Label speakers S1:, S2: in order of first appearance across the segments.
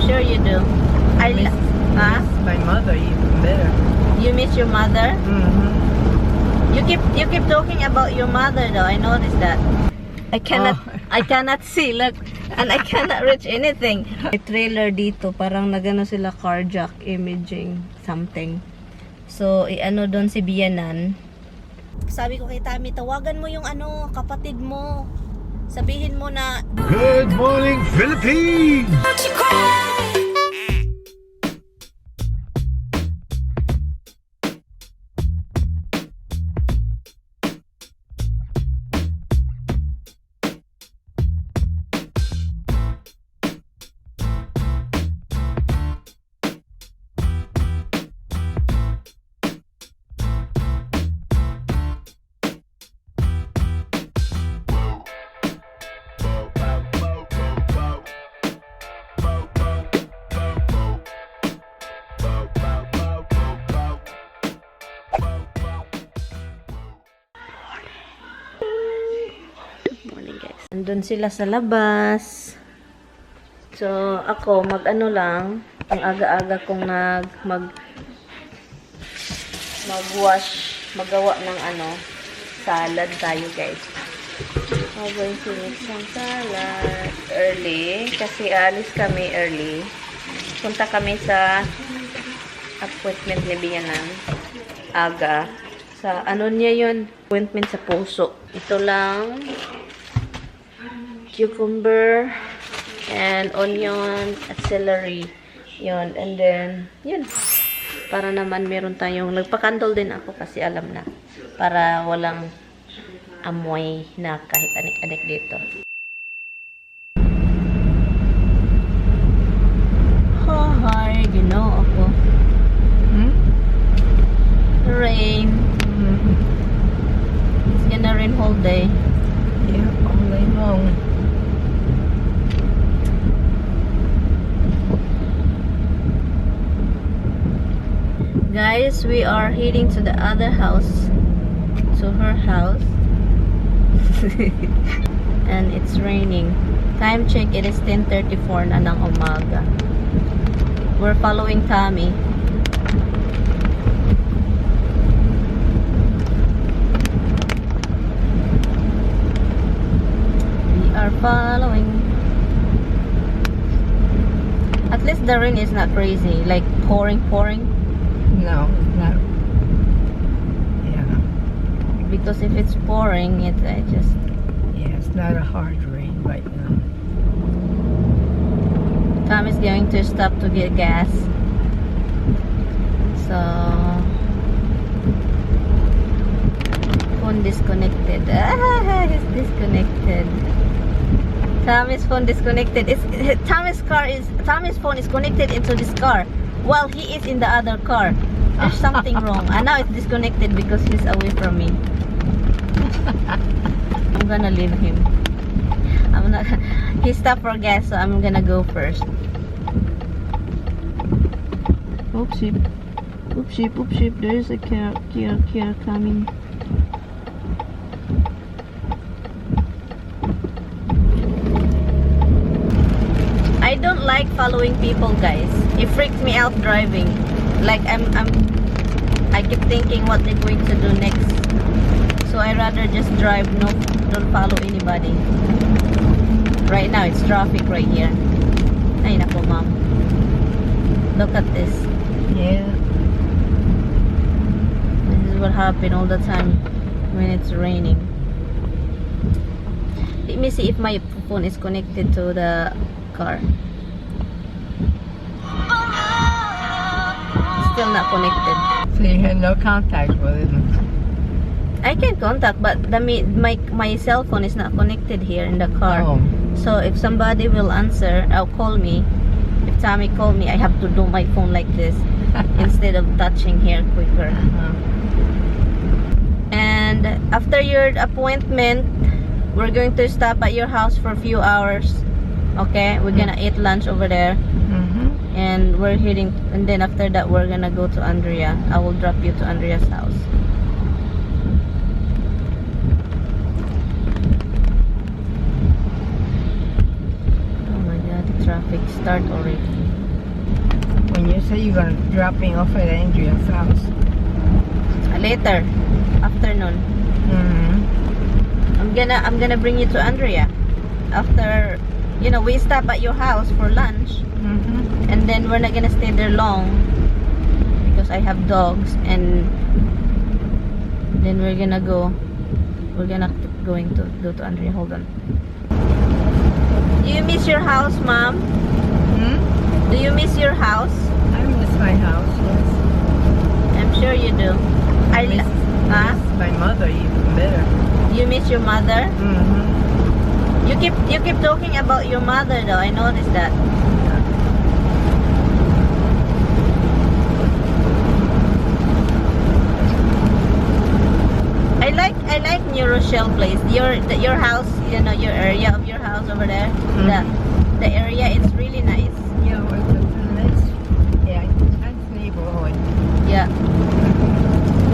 S1: sure you do. I miss
S2: my mother even better.
S1: You miss your mother?
S2: Mm-hmm.
S1: You keep talking about your mother though. I noticed that. I cannot see, look, and I cannot reach anything. May trailer dito, parang nagano sila carjack imaging something. So, ano doon si Bianan. Sabi ko kay Tami, tawagan mo yung kapatid mo. Sabihin mo na,
S3: Good morning, Philippines!
S1: andun sila sa labas. So, ako, mag-ano lang, ang aga-aga kong mag-wash, magawa ng salad tayo, guys. I'm going to make some salad early, kasi alis kami early. Punta kami sa appointment ni Bianan, aga. Sa, niya yun? Appointment sa puso. Ito lang, cucumber and onion at celery, yun, and then yun, para naman meron tayong, nagpa-candle din ako kasi alam na, para walang amoy na kahit anik-anik dito. Hi, ginoo ako. Rain. It's gonna rain whole day.
S2: Yeah, all day long.
S1: Guys, we are heading to the other house, to her house. And it's raining. Time check, it is 10:34 na ng umaga. We're following Tommy. We are following. At least the rain is not crazy, like pouring.
S2: No, not. Yeah.
S1: Because if it's pouring, it's
S2: Yeah, it's not a hard rain right now.
S1: Tom is going to stop to get gas. So, phone disconnected. It's disconnected. Tommy's phone disconnected. Tommy's phone is connected into this car while he is in the other car. There's something wrong. And now it's disconnected because he's away from me. I'm gonna leave him. He stopped for gas, so I'm gonna go first. Oopsie. There's a car coming. I don't like following people, guys. It freaks me out driving. Like I keep thinking what they're going to do next. So I rather just drive, don't follow anybody. Right now it's traffic right here. Ay nako, ma'am. Look at this.
S2: Yeah.
S1: This is what happens all the time when it's raining. Let me see if my phone is connected to the car. Still not connected.
S2: So you had no contact with him.
S1: I can contact, but my cell phone is not connected here in the car.
S2: Oh.
S1: So if somebody will answer, I'll call me. If Tommy call me, I have to do my phone like this instead of touching here quicker. And after your appointment, we're going to stop at your house for a few hours. Okay, we're gonna eat lunch over there. And we're heading, and then after that we're gonna go to Andrea. I will drop you to Andrea's house. Oh my god, it's traffic start already.
S2: When you say you're gonna drop me off at Andrea's house.
S1: Later, afternoon. I'm gonna bring you to Andrea. After, you know, we stop at your house for lunch, and then we're not gonna stay there long because I have dogs, and then we're gonna go. We're gonna going to go to Andrea. Hold on. Do you miss your house, Mom? Do you miss your house?
S2: I miss my house, yes.
S1: I'm sure you do.
S2: I miss my mother even better.
S1: You miss your mother? You keep talking about your mother though. I noticed that. I like New Rochelle place. Your house, you know, your area of your house over there. The area, it's really nice.
S2: Yeah, it's a nice, nice neighborhood.
S1: Yeah.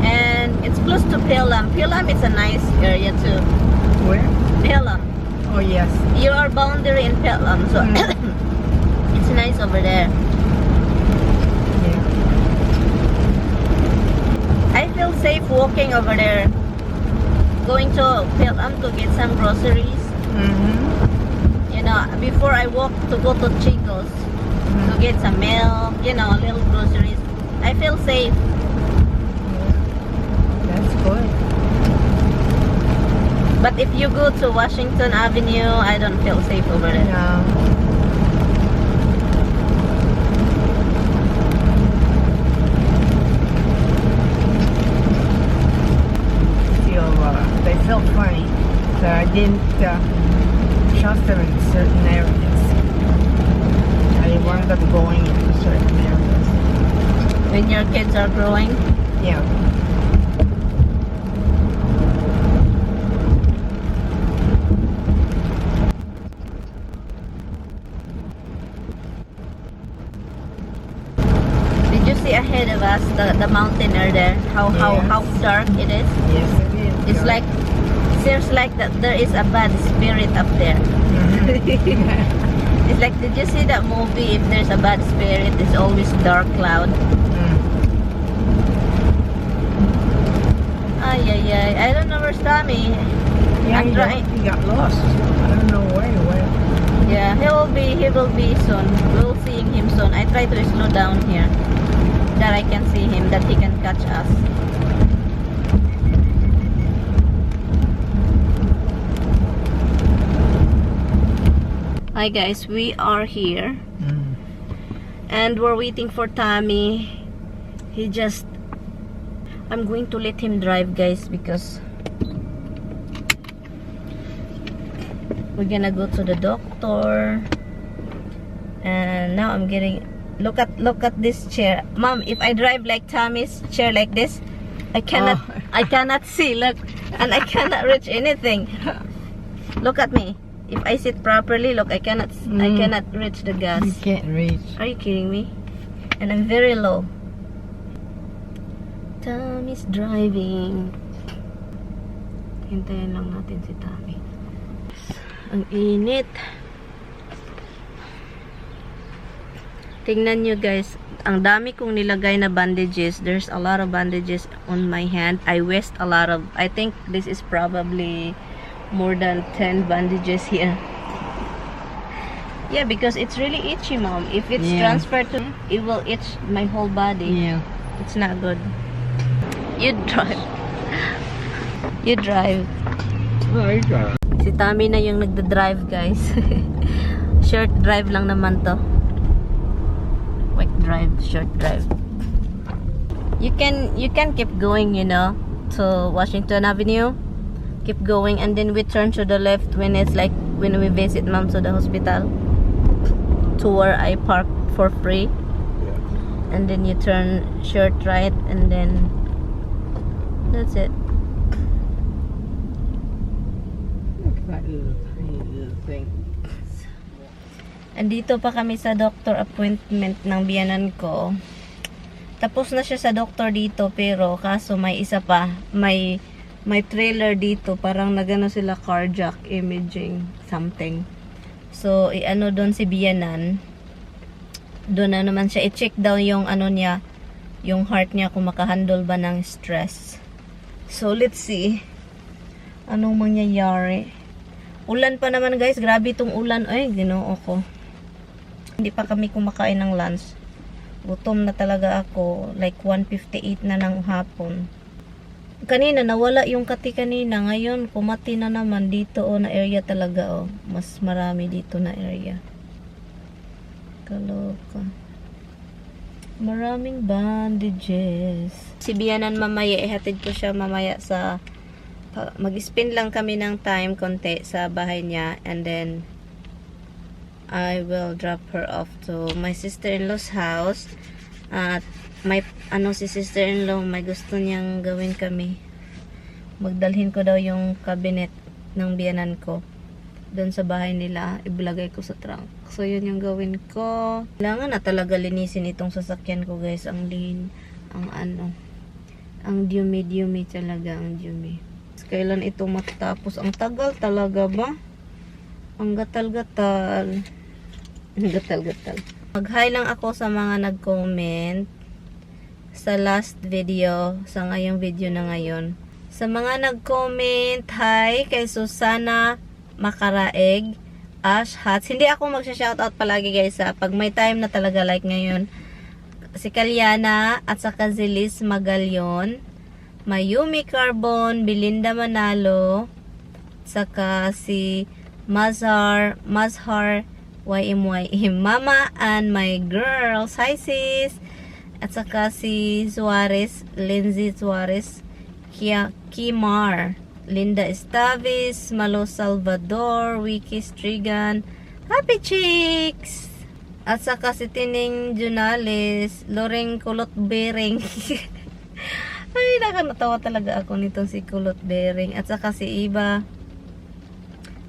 S1: And it's close to Pelham. Pelham is a nice area too.
S2: Where?
S1: Pelham.
S2: Oh yes.
S1: Your boundary in Pelham, so it's nice over there.
S2: Yeah.
S1: I feel safe walking over there. Going to Pelham to get some groceries. You know, before I walk to go to Chico's to get some milk, you know, little groceries. I feel safe.
S2: That's good.
S1: But if you go to Washington Avenue, I don't feel safe over there.
S2: No. They felt funny, so I didn't trust them in certain areas. I didn't want them going into certain areas.
S1: When your kids are growing?
S2: Yeah.
S1: Did you see ahead of us the mountain are there? How dark it is?
S2: Yes, it is.
S1: It's like, seems like that there is a bad spirit up there. It's like, did you see that movie? If there's a bad spirit, it's always dark cloud. Ay. I don't know where's Tommy.
S2: Yeah,
S1: I'm trying.
S2: he got lost. I don't know where he went.
S1: Yeah, he will be soon. We'll see him soon. I try to slow down here, that I can see him, that he can catch us. Hi guys, we are here and we're waiting for Tommy. I'm going to let him drive, guys, because we're gonna go to the doctor. And now I'm getting, look at this chair, Mom. If I drive like Tommy's chair like this, I cannot see, look, and I cannot reach anything. Look at me. If I sit properly, look, I cannot reach the gas.
S2: You can't reach.
S1: Are you kidding me? And I'm very low. Tommy's driving. Hintayin lang natin si Tommy. Ang init. Tingnan nyo guys, ang dami kong nilagay na bandages. There's a lot of bandages on my hand. I waste a lot of, I think this is probably more than 10 bandages here. Yeah, because it's really itchy, Mom. If it's transferred to, it will itch my whole body.
S2: Yeah.
S1: It's not good. You drive. You drive.
S3: No, I drive.
S1: Si Tommy na yung nagda-drive, guys. Short drive lang naman to. Quick drive, short drive. You can keep going, you know, to Washington Avenue. Keep going, and then we turn to the left when it's like when we visit Mom to the hospital, to where I park for free. And then you turn short right, and then that's it.
S2: Look at that little tiny little thing.
S1: Andito pa kami sa doctor appointment ng biyanan ko. Tapos na siya sa doctor dito, pero kaso may isa pa, may trailer dito, parang nagano sila cardiac imaging something. So, i-ano doon si Bianan. Doon na naman siya. I-check daw yung ano niya, yung heart niya kung makahandle ba ng stress. So, let's see. Anong mangyayari? Ulan pa naman guys. Grabe itong ulan. Ay, ginoo ko. Hindi pa kami kumakain ng lunch. Gutom na talaga ako. Like 1:58 na ng hapon. Kanina, nawala yung kati kanina. Ngayon, kumati na naman dito. Na area talaga. Mas marami dito na area. Kaloka. Maraming bandages. Si Bianan mamaya, ihatid ko siya mamaya sa mag-spend lang kami ng time konti sa bahay niya, and then I will drop her off to my sister-in-law's house. At may si sister-in-law, may gusto niyang gawin kami. Magdalhin ko daw yung cabinet ng biyanan ko doon sa bahay nila, ibilagay ko sa trunk. So yun yung gawin ko. Kailangan na talaga linisin itong sasakyan ko guys. Ang dumi-dumi talaga, ang dumi. Kailan ito matapos? Ang tagal talaga ba? Ang gatal-gatal. Gatal-gatal. Mag-hi lang ako sa mga nag-comment sa last video, sa ngayong video na ngayon. Sa mga nag-comment, hi kay Susana Makaraeg, Ash Hats. Hindi ako magsha-shoutout palagi guys pag may time na talaga like ngayon. Si Kalyana at saka Zilis Magalyon, Mayumi Carbon, Belinda Manalo, saka si Mazhar YMYM, Mama and my girls, hi sis, at saka si Suarez, Lindsay Suarez, Kimar, Linda Estavis, Malo Salvador, Wiki Strigan, Happy Chicks, at saka si Tining Junales, Loreng Kulot Bering. Ay, nakakatawa talaga ako nitong si Kulot Bering. At saka si Eva.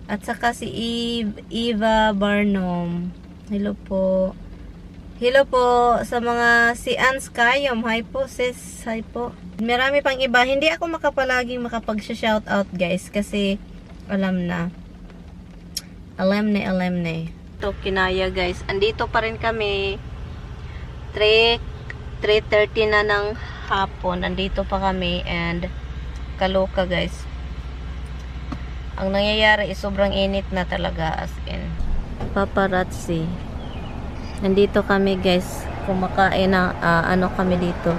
S1: At saka si Eva Barnum. Hello po. Hello po sa mga si Ans Kayom. Hi po sis. Hi po. Marami pang iba. Hindi ako makapalaging makapag-shoutout guys. Kasi alam na. Alam na. Ito kinaya guys. Andito pa rin kami. 3:30 na ng hapon, andito pa kami, and kaloka guys. Ang nangyayari is sobrang init na talaga, as in paparazzi. Nandito kami guys, kumakain ng kami dito.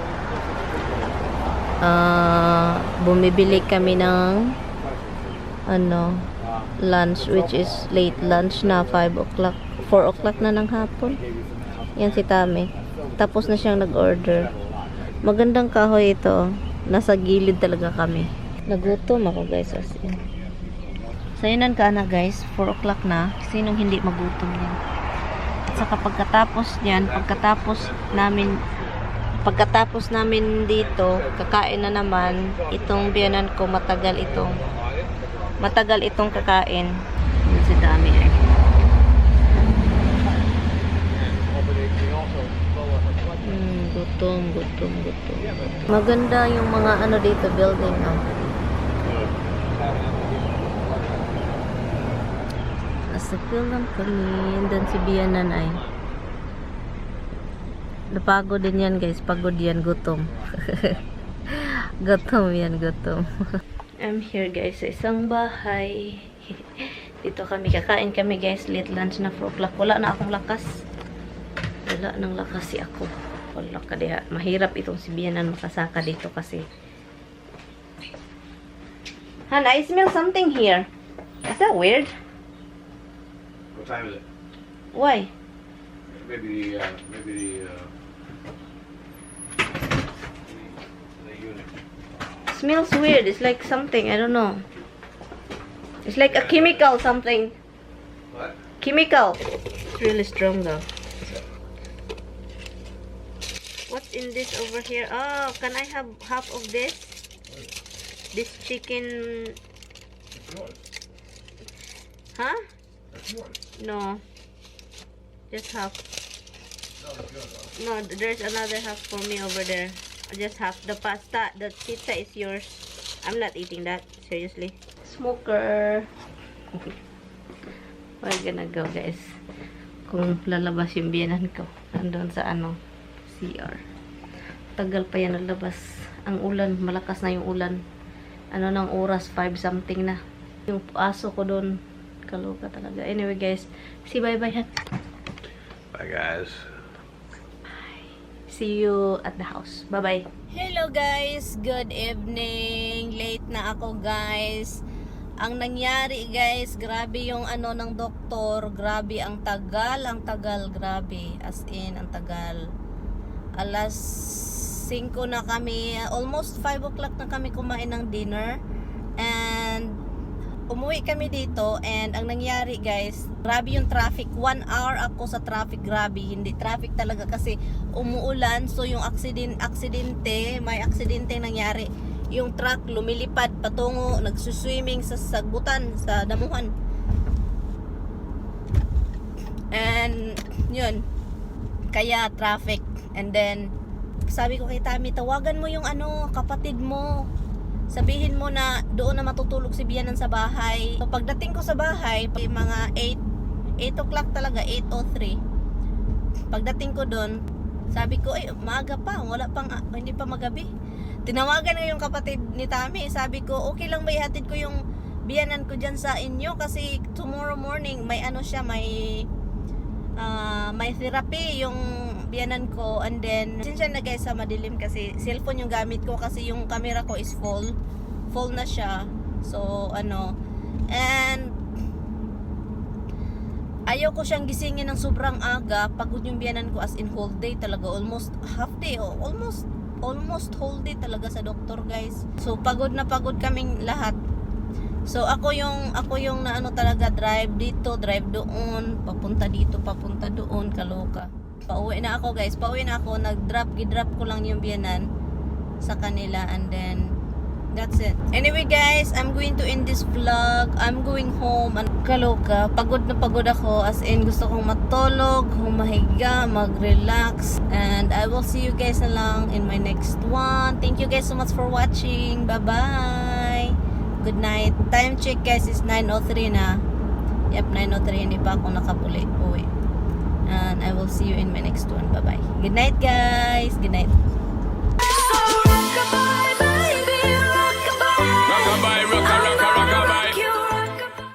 S1: Bumibili kami ng lunch, which is late lunch na, 5 o'clock, 4 o'clock na ng hapon. Yan si Tami. Tapos na siyang nag-order. Magandang kahoy ito. Nasa gilid talaga kami. Nagutom ako guys. As in. Sayunan ka na guys. 4 o'clock na. Sinong hindi magutom yan? At saka pagkatapos niyan, pagkatapos namin dito, kakain na naman. Itong biyanan ko, matagal itong kakain. Si Dami eh. Gutom. Maganda yung mga dito, building. Nasa film kami. Dan si Bianan ay. Napagod din yan guys. Pagod yan, gutom. Gutom. I'm here guys sa isang bahay. Dito kami, kakain kami guys. Late lunch na, 4 o'clock. Wala na akong lakas. Wala nang lakas si ako. Wala ka diha. Mahirap itong si Bianan makasaka dito kasi. Hannah, I smell something here. Is that weird?
S3: What time is it?
S1: Why?
S3: Maybe the unit.
S1: Smells weird. It's like something. I don't know. It's like a chemical something.
S3: What?
S1: Chemical. It's really strong though. What's in this over here? Oh, can I have half of this? This chicken.
S3: It's yours.
S1: Huh?
S3: That's yours.
S1: No. Just half.
S3: No, it's yours.
S1: No, there's another half for me over there. Just half. The pasta, the pizza is yours. I'm not eating that. Seriously. Smoker. We're gonna go, guys. Kung lalabas yung biyanan ko. Nandun sa CR. Tagal pa yan lalabas. Ang ulan, malakas na yung ulan. Ng oras, 5 something na. Yung aso ko doon, kaloka talaga. Anyway, guys, bye-bye.
S3: Bye, guys.
S1: See you at the house. Bye-bye. Hello guys, good evening. Late na ako guys. Ang nangyari guys, grabe yung ng doktor. Grabe ang tagal, grabe. As in, ang tagal. Alas 5 na kami, almost 5 o'clock na kami kumain ng dinner. And umuwi kami dito, and ang nangyari guys, grabe yung traffic. 1 hour ako sa traffic, grabe. Hindi traffic talaga kasi umuulan. So yung may aksidente nangyari. Yung truck lumilipad patungo, nagsuswimming sa sagutan, sa damuhan. And yun, kaya traffic. And then sabi ko kay Tami, tawagan mo yung kapatid mo. Sabihin mo na doon na matutulog si Bianan sa bahay. So, pagdating ko sa bahay, mga 8 o'clock talaga, 8:03. Pagdating ko doon, sabi ko, maaga pa, hindi pa magabi. Tinawagan nga yung kapatid ni Tami. Sabi ko, okay lang ba ihatid ko yung Bianan ko dyan sa inyo? Kasi tomorrow morning, may may therapy yung biyanan ko. And then sinsya na guys sa madilim kasi cellphone yung gamit ko kasi yung camera ko is full na siya. So and ayaw ko siyang gisingin ng sobrang aga. Pagod yung biyanan ko, as in whole day talaga, almost half day o almost whole day talaga sa doktor guys. So pagod na pagod kaming lahat. So ako yung talaga, drive dito, drive doon, papunta dito, papunta doon, kaloka. Pauwi na ako guys, gidrop ko lang yung biyanan sa kanila, and then that's it. Anyway guys, I'm going to end this vlog. I'm going home, and kaloka, pagod na pagod ako, as in gusto kong matulog, humahiga, mag-relax, and I will see you guys na lang in my next one. Thank you guys so much for watching. Bye bye. Good night. Time check guys is 9:03 na. Yep, 9:03, hindi pa ako uwi. And I will see you in my next one. Bye bye. Good night guys. Good night.